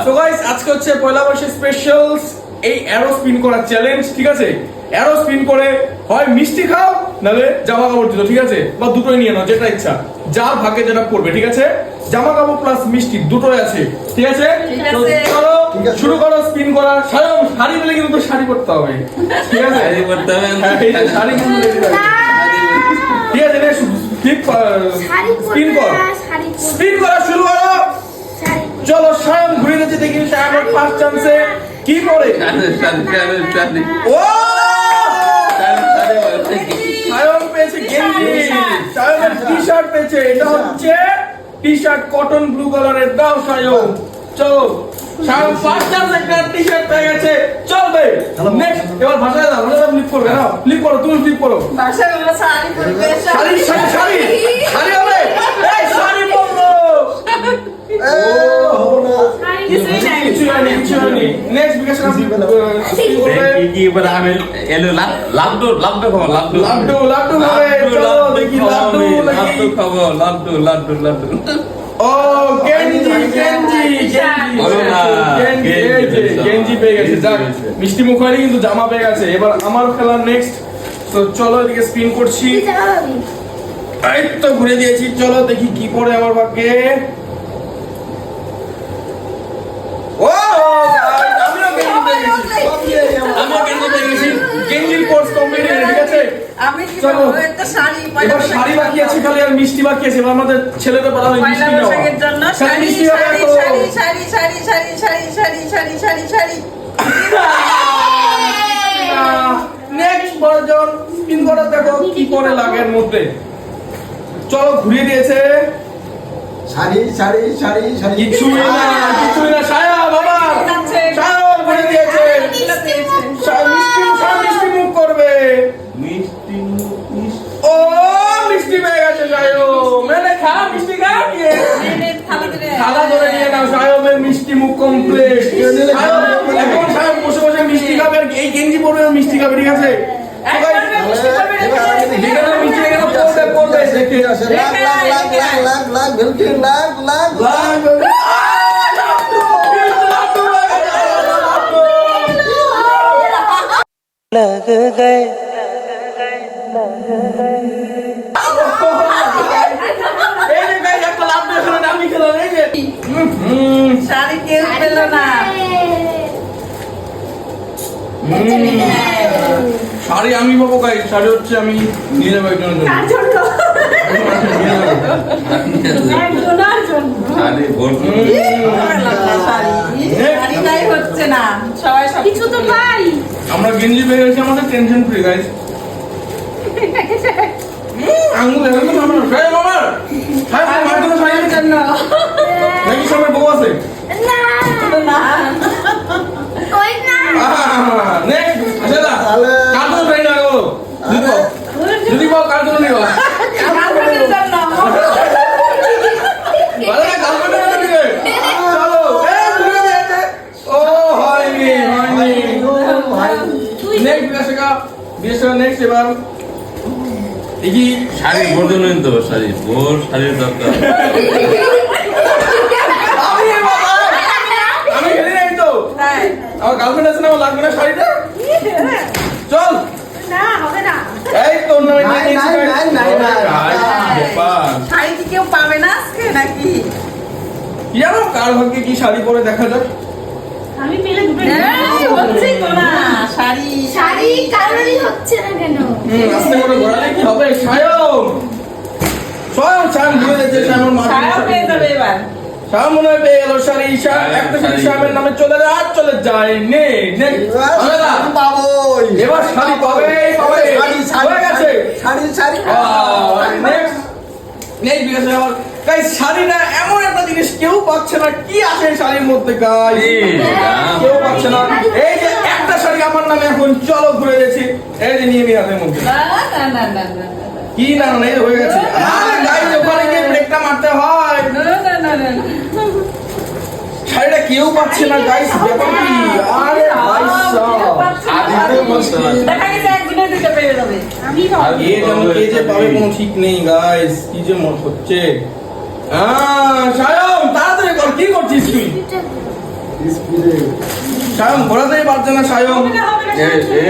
So guys আজকে হচ্ছে পয়লা Boishakh specials এই অ্যারো স্পিন করা চ্যালেঞ্জ, ঠিক আছে? অ্যারো স্পিন করে হয় মিষ্টি খাও নালে জামা কাপড় দিও, ঠিক আছে? বা দুটোই নিয়ে নাও, যেটা ইচ্ছা, যার ভাগ্যে যেটা পড়বে, ঠিক আছে? জামা কাপড় প্লাস মিষ্টি দুটোই আছে, ঠিক আছে? তো চলো শুরু করো স্পিন করা। শাড়ি পেলে কিন্তু শাড়ি পরতে হবে, ঠিক আছে? শাড়ি পরতে হবে, শাড়ি কিন্তু ঠিক আছে? স্পিন কর, স্পিন করা শুরু করো। চলো সায়ন ঘুরে গেছে, দেখি সায়নের ফার্স্ট চান্সে কি করে। ও সায়ন পেয়েছে গেঞ্জি, সায়নের টি-শার্ট পেয়েছে, এটা হচ্ছে টি-শার্ট কটন ব্লু কালারের। দাও সায়ন, চলো সায়ন ফার্স্ট চান্স একটা টি-শার্ট পেয়ে গেছে। চলবে নেক্সট, এবার ভাষায় দাও, ভাষায় ফ্লিপ করবে, নাও ফ্লিপ করো, তুমি ফ্লিপ করো। ভাষায় বলো শাড়ি পরবে, শাড়ি শাড়ি শাড়ি শাড়ি হবে, এই শাড়ি পরবো। নেক্সট বিকাশ কি বলে আমি এলো লাড্ডু লাড্ডু খাবো, লাড্ডু লাড্ডু লাড্ডু হবে, চলো দেখি লাড্ডু লাড্ডু খাবো, লাড্ডু লাড্ডু লাড্ডু। ও গেঞ্জি গেঞ্জি গেঞ্জি পেয়ে গেছে। যাক মিষ্টি মুখ হয়নি কিন্তু জামা পেয়ে গেছে। এবার আমার খেলা নেক্সট। তো চলো এদিকে স্পিন করছি, এই তো ঘুরে দিয়েছি। চলো দেখি কি পড়ে আমার ভাগ্যে। ও আমিও গেঞ্জি পেয়ে গেছি, গেঞ্জির কোর্স কমপ্লিট হয়ে গেছে, ঠিক আছে? আমি কি চলো বলবো, একটা শাড়ি এবার শাড়ি বাকি আছে খালি, আর মিষ্টি বাকি আছে। এবার আমাদের ছেলেদের পালা হয় পয়লা মিষ্টি বৈশাখের জন্য নেওয়া। শাড়ি মিষ্টি হবে শাড়ি তো। Sari sari sari sari sari sari sari sari sari. Next version spin করে দেখো কি করে লাগে এর মধ্যে। চলো ঘুরিয়ে দিয়েছে, শাড়ি শাড়ি শাড়ি শাড়ি কিছুই না কিছুই না। সায়া বাবা সায়া ঘুরে দিয়েছে, মিষ্টি মুখ করবে। মিষ্টি ও মিষ্টি পেয়ে গেছে সায়ো, মানে খা মিষ্টি খা, খালা ধরে নিয়ে নাও। সায়মের মিষ্টি মুখ কমপ্লিট। এখন সায়ম বসে বসে মিষ্টি খাবে, আর এই গেঞ্জি পরবে মিষ্টি খাবে, ঠিক আছে? लग गए শাড়ি কেউ পেল না। শাড়ি আমি পাবো, গাই শাড়ি হচ্ছে আমি নিয়ে যাবো একজনের জন্য। শাড়ি ভর্তি শাড়িটাই হচ্ছে না, সবাই সব কিছু তো পাই। আমরা গেঞ্জি পেয়ে গেছি, আমাদের টেনশন ফ্রি গাইস। আঙ্গুল এখন তো আমরা শাড়ি মামার শাড়ি মামার জন্য শাড়ি কেন না? নাকি সবার বউ আছে? নেক্সট আসে না কার জন্য শাড়ি না গো? যদি বল কার জন্য নিবা? চলো ঘুরে দিয়েছে। ও হয়নি হয়নি। নেক্সট বিদেশে নেক্সট। এবার দেখি শাড়ি ভর্তি নেই তো, শাড়ি ভোর শাড়ির দরকার। আমি খেলি নাই তো, আমার গার্লফ্রেন্ড আছে না, আমার লাগবে না শাড়িটা। চল এই তো শাড়ি কি কেউ পাবে না আজকে নাকি? কি জানো কার ভাগ্যে কি শাড়ি পরে দেখা যাক। হচ্ছেই তো না শাড়ি শাড়ি কালারই হচ্ছে না কেন? আস্তে করে ঘোরালে কি হবে? সায়ন সায়ন সায়ন ঘুরে যাচ্ছে। সায়ন শাড়ি পেয়ে যাবে এবার। সায়ন মনে হয় পেয়ে গেল শাড়ি। একটা শাড়ি সায়নের নামে চলে যায়, আর চলে যায়। নে এবার শাড়ি পাবে পাবে, হয়ে গেছে শাড়ি শাড়ি নেক্সট নেক্সট বিকাশ আমার গাইস। শাড়িটা এমন একটা জিনিস কেউ পাচ্ছে না, কি আছে শাড়ির মধ্যে গাইস? কেউ পাচ্ছে না। এই যে একটা শাড়ি আমার নামে এখন। চলো ঘুরে গেছি, এই যে নিয়ে হাতের মধ্যে। কি না না এই হয়ে গেছে। আরে গাইস ওখানে গিয়ে ব্রেকটা মারতে হয়। শাড়িটা কেউ পাচ্ছে না গাইস, ব্যাপার কি? আরে ভাই দেখা গেছে একদিনে দুটো পেয়ে যাবে। কে যে পাবে কোনো ঠিক নেই গাইস, কি যে হচ্ছে। সায়ন তাড়াতাড়ি কর, কি করছিস তুই? স্পিডে সায়ন ঘোরাতেই পারছে না সায়ন হবে না, হবে না, এ, এ।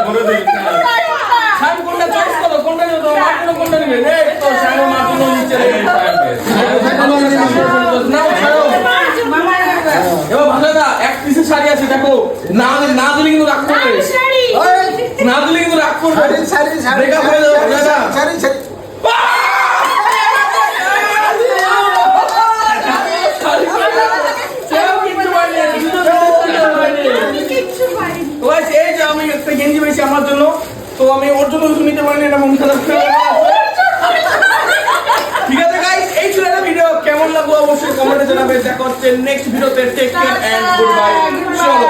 করে দিই সায়ন কোনটা চয়েস করো কোনটা নিবে তোমার মার্টিনো কোনটা নিবে এই তো সায়ন মার্টিনো নিচ্ছে রে নাও সায়ন মামা নেবে। এবার ভালো এক পিসের শাড়ি আছে দেখো না না দিলে কিন্তু রাগ করবে শাড়ি না দিলে কিন্তু রাগ করবে শাড়ি শাড়ি শাড়ি ব্রেকআপ হয়ে যাবে ভালো শাড়ি শাড়ি আমি কিচ্ছু পারিনি এই যে আমি একটা গেঞ্জি পেয়েছি আমার জন্য তো আমি ওর জন্য কিছু নিতে পারিনি এটা মন খারাপ ঠিক আছে গাইস এই ছিল একটা ভিডিও কেমন লাগলো অবশ্যই কমেন্টে জানাবে দেখা হচ্ছে নেক্সট ভিডিওতে take care and good bye চলো